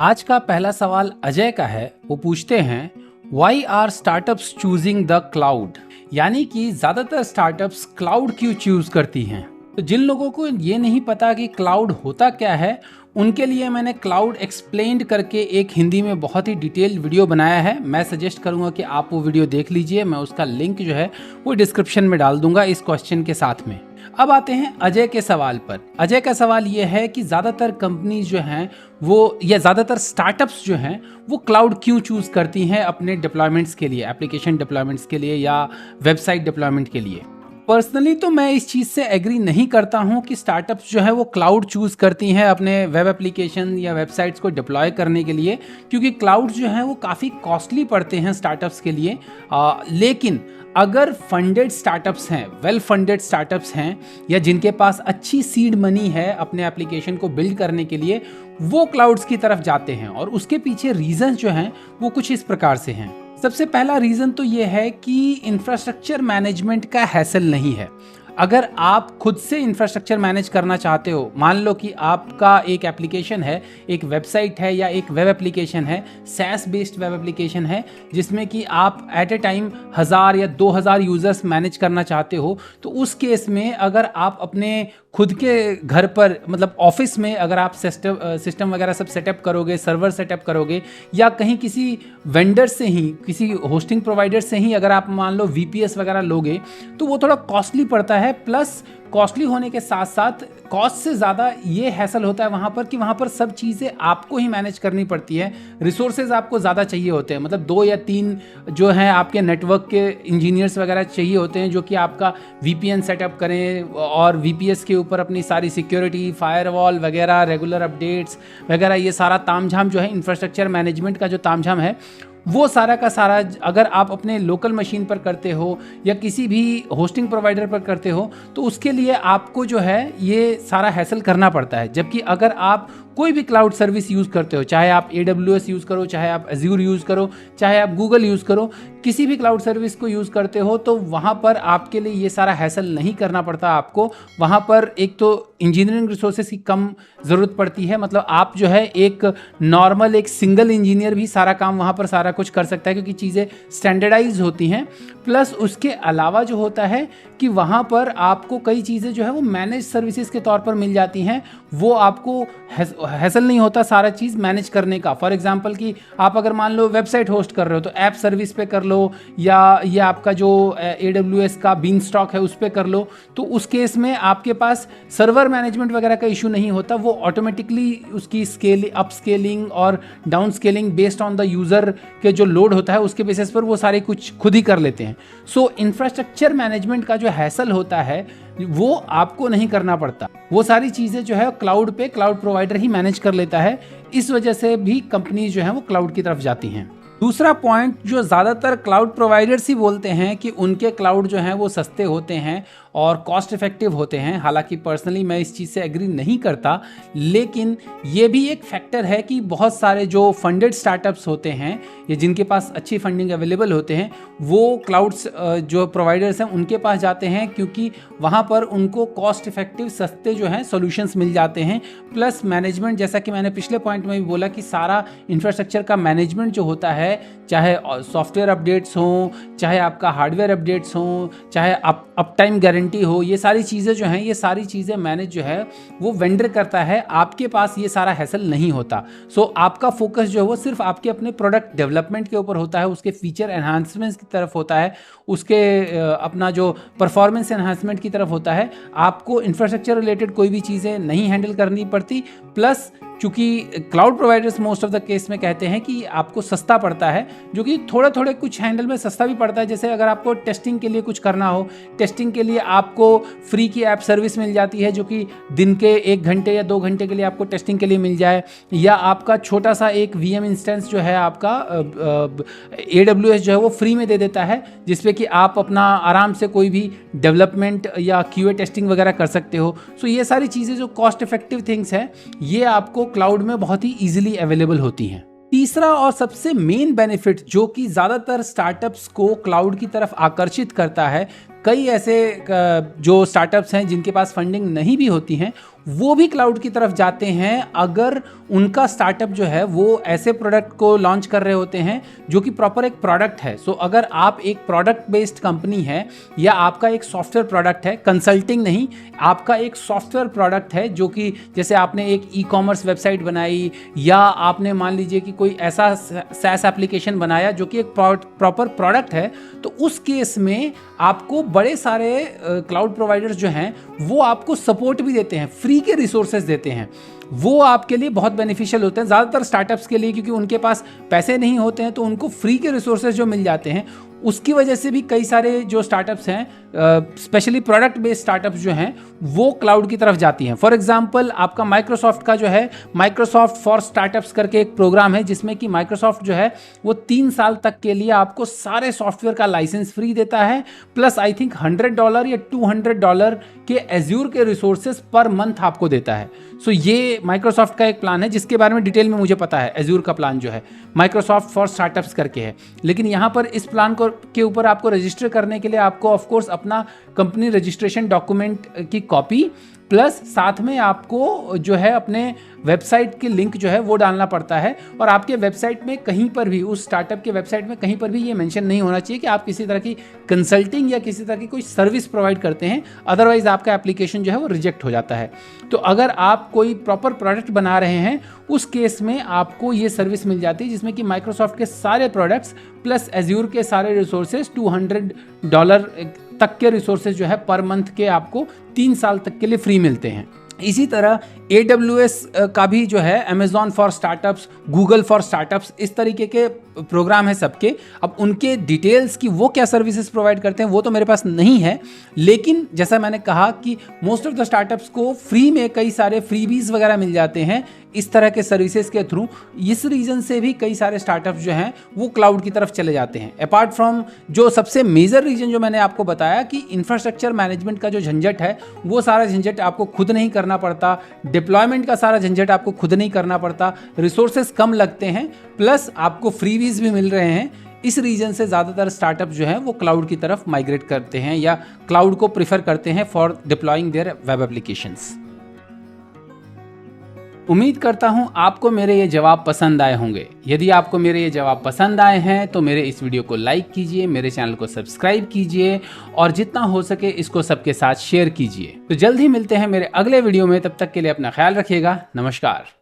आज का पहला सवाल अजय का है। वो पूछते हैं why are startups choosing the cloud, यानी कि ज्यादातर स्टार्टअप्स क्लाउड क्यों चूज करती हैं। तो जिन लोगों को ये नहीं पता कि क्लाउड होता क्या है, उनके लिए मैंने क्लाउड एक्सप्लेन्ड करके एक हिंदी में बहुत ही डिटेल्ड वीडियो बनाया है। मैं सजेस्ट करूंगा कि आप वो वीडियो देख लीजिए। मैं उसका लिंक जो है वो डिस्क्रिप्शन में डाल दूंगा इस क्वेश्चन के साथ में। अब आते हैं अजय के सवाल पर। अजय का सवाल ये है कि ज़्यादातर कंपनीज जो हैं वो, या ज़्यादातर स्टार्टअप्स जो हैं वो क्लाउड क्यों चूज़ करती हैं अपने डिप्लॉयमेंट्स के लिए, एप्लीकेशन डिप्लॉयमेंट्स के लिए या वेबसाइट डिप्लॉयमेंट के लिए। पर्सनली तो मैं इस चीज़ से एग्री नहीं करता हूं कि स्टार्टअप्स जो है वो क्लाउड चूज़ करती हैं अपने वेब एप्लीकेशन या वेबसाइट्स को डिप्लॉय करने के लिए, क्योंकि क्लाउड जो है वो काफ़ी कॉस्टली पड़ते हैं स्टार्टअप्स के लिए। लेकिन अगर फंडेड स्टार्टअप्स हैं, वेल फंडेड स्टार्टअप्स हैं, या जिनके पास अच्छी सीड मनी है अपने एप्लीकेशन को बिल्ड करने के लिए, वो क्लाउड्स की तरफ जाते हैं। और उसके पीछे रीजन जो हैं वो कुछ इस प्रकार से हैं। सबसे पहला रीजन तो ये है कि इंफ्रास्ट्रक्चर मैनेजमेंट का हैसल नहीं है। अगर आप खुद से इंफ्रास्ट्रक्चर मैनेज करना चाहते हो, मान लो कि आपका एक एप्लीकेशन है, एक वेबसाइट है या एक वेब एप्लीकेशन है, सैस बेस्ड वेब एप्लीकेशन है, जिसमें कि आप एट ए टाइम 1000 या 2000 यूजर्स मैनेज करना चाहते हो, तो उस केस में अगर आप अपने खुद के घर पर, मतलब ऑफिस में, अगर आप सिस्टम वगैरह सब सेटअप करोगे, सर्वर सेटअप करोगे, या कहीं किसी वेंडर से ही, किसी होस्टिंग प्रोवाइडर से ही अगर आप मान लो VPS वगैरह लोगे, तो वो थोड़ा कॉस्टली पड़ता है। प्लस कॉस्टली होने के साथ साथ कॉस्ट से ज़्यादा ये हैसल होता है वहाँ पर कि वहाँ पर सब चीज़ें आपको ही मैनेज करनी पड़ती है। रिसोर्सेज आपको ज़्यादा चाहिए होते हैं, मतलब 2 या 3 जो हैं आपके नेटवर्क के इंजीनियर्स वगैरह चाहिए होते हैं, जो कि आपका VPN सेटअप करें और VPS के ऊपर अपनी सारी सिक्योरिटी, फायरवॉल वगैरह, रेगुलर अपडेट्स वगैरह, ये सारा तामझाम जो है, इंफ्रास्ट्रक्चर मैनेजमेंट का जो तामझाम है, वो सारा का सारा अगर आप अपने लोकल मशीन पर करते हो या किसी भी होस्टिंग प्रोवाइडर पर करते हो, तो उसके लिए आपको जो है ये सारा हैसल करना पड़ता है। जबकि अगर आप कोई भी क्लाउड सर्विस यूज़ करते हो, चाहे आप AWS यूज़ करो, चाहे आप Azure यूज़ करो, चाहे आप गूगल यूज़ करो, किसी भी क्लाउड सर्विस को यूज़ करते हो, तो वहाँ पर आपके लिए ये सारा हैसल नहीं करना पड़ता आपको। वहाँ पर एक तो इंजीनियरिंग रिसोर्सेज की कम ज़रूरत पड़ती है, मतलब आप जो है एक नॉर्मल एक सिंगल इंजीनियर भी सारा काम वहाँ पर सारा कुछ कर सकता है, क्योंकि चीज़ें स्टैंडर्डाइज होती हैं। प्लस उसके अलावा जो होता है कि वहाँ पर आपको कई चीज़ें जो है वो मैनेज सर्विसेज के तौर पर मिल जाती हैं। वो आपको हैसल नहीं होता सारा चीज़ मैनेज करने का। फॉर एग्जांपल कि आप अगर मान लो वेबसाइट होस्ट कर रहे हो, तो ऐप सर्विस पे कर लो, या ये आपका जो AWS का बीनस्टॉक है उस पे कर लो, तो उस केस में आपके पास सर्वर मैनेजमेंट वगैरह का इशू नहीं होता। वो ऑटोमेटिकली उसकी अप स्केलिंग और down scaling based on the user के जो लोड होता है उसके बेसिस पर वो सारे कुछ खुद ही कर लेते हैं। सो इंफ्रास्ट्रक्चर मैनेजमेंट का जो हैसल होता है वो आपको नहीं करना पड़ता। वो सारी चीज़ें जो है क्लाउड पे क्लाउड प्रोवाइडर ही मैनेज कर लेता है। इस वजह से भी कंपनीज जो है वो क्लाउड की तरफ जाती हैं। दूसरा पॉइंट जो ज़्यादातर क्लाउड प्रोवाइडर्स ही बोलते हैं कि उनके क्लाउड जो हैं वो सस्ते होते हैं और कॉस्ट इफेक्टिव होते हैं। हालांकि पर्सनली मैं इस चीज़ से एग्री नहीं करता, लेकिन ये भी एक फैक्टर है कि बहुत सारे जो फंडेड स्टार्टअप्स होते हैं या जिनके पास अच्छी फंडिंग अवेलेबल होते हैं, वो क्लाउड्स जो प्रोवाइडर्स हैं उनके पास जाते हैं, क्योंकि वहाँ पर उनको कॉस्ट इफेक्टिव सस्ते जो हैं सॉल्यूशंस मिल जाते हैं। प्लस मैनेजमेंट, जैसा कि मैंने पिछले पॉइंट में भी बोला कि सारा इंफ्रास्ट्रक्चर का मैनेजमेंट जो होता है, चाहे सॉफ्टवेयर अपडेट्स हों, चाहे आपका हार्डवेयर अपडेट्स हों, चाहे अप टाइम गारंटी हो, ये सारी चीज़ें जो हैं, ये सारी चीज़ें मैनेज जो है वो वेंडर करता है। आपके पास ये सारा हैसल नहीं होता। सो आपका फोकस जो है वो सिर्फ आपके अपने प्रोडक्ट डेवलपमेंट के ऊपर होता है, उसके फीचर एनहांसमेंट्स की तरफ होता है, उसके अपना जो परफॉर्मेंस एनहांसमेंट की तरफ होता है। आपको इंफ्रास्ट्रक्चर रिलेटेड कोई भी चीज़ें नहीं हैंडल करनी पड़ती। प्लस चूँकि cloud providers most of the case में कहते हैं कि आपको सस्ता पड़ता है, जो कि थोड़े कुछ हैंडल में सस्ता भी पड़ता है। जैसे अगर आपको टेस्टिंग के लिए कुछ करना हो, टेस्टिंग के लिए आपको फ्री की ऐप सर्विस मिल जाती है, जो कि दिन के 1 घंटे या 2 घंटे के लिए आपको टेस्टिंग के लिए मिल जाए, या आपका छोटा सा एक VM इंस्टेंस जो है आपका AWS जो है वो फ्री में दे देता है, जिसपे कि आप अपना आराम से कोई भी डेवलपमेंट या QA टेस्टिंग वगैरह कर सकते हो। सो ये सारी चीज़ें जो कॉस्ट इफेक्टिव थिंग्स हैं, ये आपको क्लाउड में बहुत ही ईजिली अवेलेबल होती हैं। तीसरा और सबसे मेन बेनिफिट जो कि ज़्यादातर स्टार्टअप्स को क्लाउड की तरफ आकर्षित करता है, कई ऐसे जो स्टार्टअप्स हैं जिनके पास फंडिंग नहीं भी होती हैं, वो भी क्लाउड की तरफ जाते हैं अगर उनका स्टार्टअप जो है वो ऐसे प्रोडक्ट को लॉन्च कर रहे होते हैं जो कि प्रॉपर एक प्रोडक्ट है। सो अगर आप एक प्रोडक्ट बेस्ड कंपनी है या आपका एक सॉफ्टवेयर प्रोडक्ट है, कंसल्टिंग नहीं, आपका एक सॉफ्टवेयर प्रोडक्ट है, जो कि जैसे आपने एक ई-कॉमर्स वेबसाइट बनाई या आपने मान लीजिए कि कोई ऐसा SaaS एप्लीकेशन बनाया जो कि एक प्रॉपर प्रोडक्ट है, तो उस केस में आपको बड़े सारे क्लाउड प्रोवाइडर्स जो हैं वो आपको सपोर्ट भी देते हैं, फ्री के रिसोर्सेज देते हैं। वो आपके लिए बहुत बेनिफिशियल होते हैं ज़्यादातर स्टार्टअप्स के लिए, क्योंकि उनके पास पैसे नहीं होते हैं तो उनको फ्री के रिसोर्सेज जो मिल जाते हैं, उसकी वजह से भी कई सारे जो स्टार्टअप्स हैं, स्पेशली प्रोडक्ट बेस्ड स्टार्टअप्स जो हैं, वो क्लाउड की तरफ जाती हैं। फॉर एग्जांपल आपका माइक्रोसॉफ्ट का जो है माइक्रोसॉफ्ट फॉर स्टार्टअप्स करके एक प्रोग्राम है, जिसमें कि माइक्रोसॉफ्ट जो है वो 3 साल तक के लिए आपको सारे सॉफ्टवेयर का लाइसेंस फ्री देता है, प्लस आई थिंक $100 या $200 के एज्योर के रिसोर्सेज पर मंथ आपको देता है। सो ये माइक्रोसॉफ्ट का एक प्लान है जिसके बारे में डिटेल में मुझे पता है। एज्योर का प्लान जो है माइक्रोसॉफ्ट फॉर स्टार्टअप्स करके है, लेकिन यहाँ पर इस प्लान को के ऊपर आपको रजिस्टर करने के लिए आपको ऑफ कोर्स अपना कंपनी रजिस्ट्रेशन डॉक्यूमेंट की कॉपी प्लस साथ में आपको जो है अपने वेबसाइट की लिंक जो है वो डालना पड़ता है। और आपके वेबसाइट में कहीं पर भी, उस स्टार्टअप के वेबसाइट में कहीं पर भी ये मेंशन नहीं होना चाहिए कि आप किसी तरह की कंसल्टिंग या किसी तरह की कोई सर्विस प्रोवाइड करते हैं, अदरवाइज आपका एप्लीकेशन जो है वो रिजेक्ट हो जाता है। तो अगर आप कोई प्रॉपर प्रोडक्ट बना रहे हैं, उस केस में आपको ये सर्विस मिल जाती है, जिसमें कि माइक्रोसॉफ्ट के सारे प्रोडक्ट्स प्लस एज्योर के सारे रिसोर्सेज $200 तक के रिसोर्सेज जो है पर मंथ के आपको 3 साल तक के लिए फ्री मिलते हैं। इसी तरह AWS का भी जो है Amazon for startups, Google for startups, इस तरीके के प्रोग्राम है सबके। अब उनके डिटेल्स की वो क्या सर्विसेज प्रोवाइड करते हैं वो तो मेरे पास नहीं है, लेकिन जैसा मैंने कहा कि मोस्ट ऑफ द स्टार्टअप्स को फ्री में कई सारे फ्रीबीज वगैरह मिल जाते हैं इस तरह के सर्विसेज के थ्रू। इस रीजन से भी कई सारे स्टार्टअप्स जो हैं वो क्लाउड की तरफ चले जाते हैं। अपार्ट फ्रॉम जो सबसे मेजर रीजन जो मैंने आपको बताया कि इंफ्रास्ट्रक्चर मैनेजमेंट का जो झंझट है, वो सारा झंझट आपको खुद नहीं करना पड़ता, डिप्लॉयमेंट का सारा झंझट आपको खुद नहीं करना पड़ता, रिसोर्सेज कम लगते हैं, प्लस आपको फ्रीबीज भी मिल रहे हैं। इस रीजन से ज़्यादातर स्टार्टअप जो हैं वो क्लाउड की तरफ माइग्रेट करते हैं या क्लाउड को प्रीफर करते हैं for deploying there web applications. उम्मीद करता हूं आपको मेरे ये जवाब पसंद आए होंगे। यदि आपको मेरे ये जवाब पसंद आए हैं तो मेरे इस वीडियो को लाइक कीजिए, मेरे चैनल को सब्सक्राइब कीजिए और जितना हो सके इसको सबके साथ शेयर कीजिए। तो जल्द ही मिलते हैं मेरे अगले वीडियो में, तब तक के लिए अपना ख्याल रखिएगा। नमस्कार।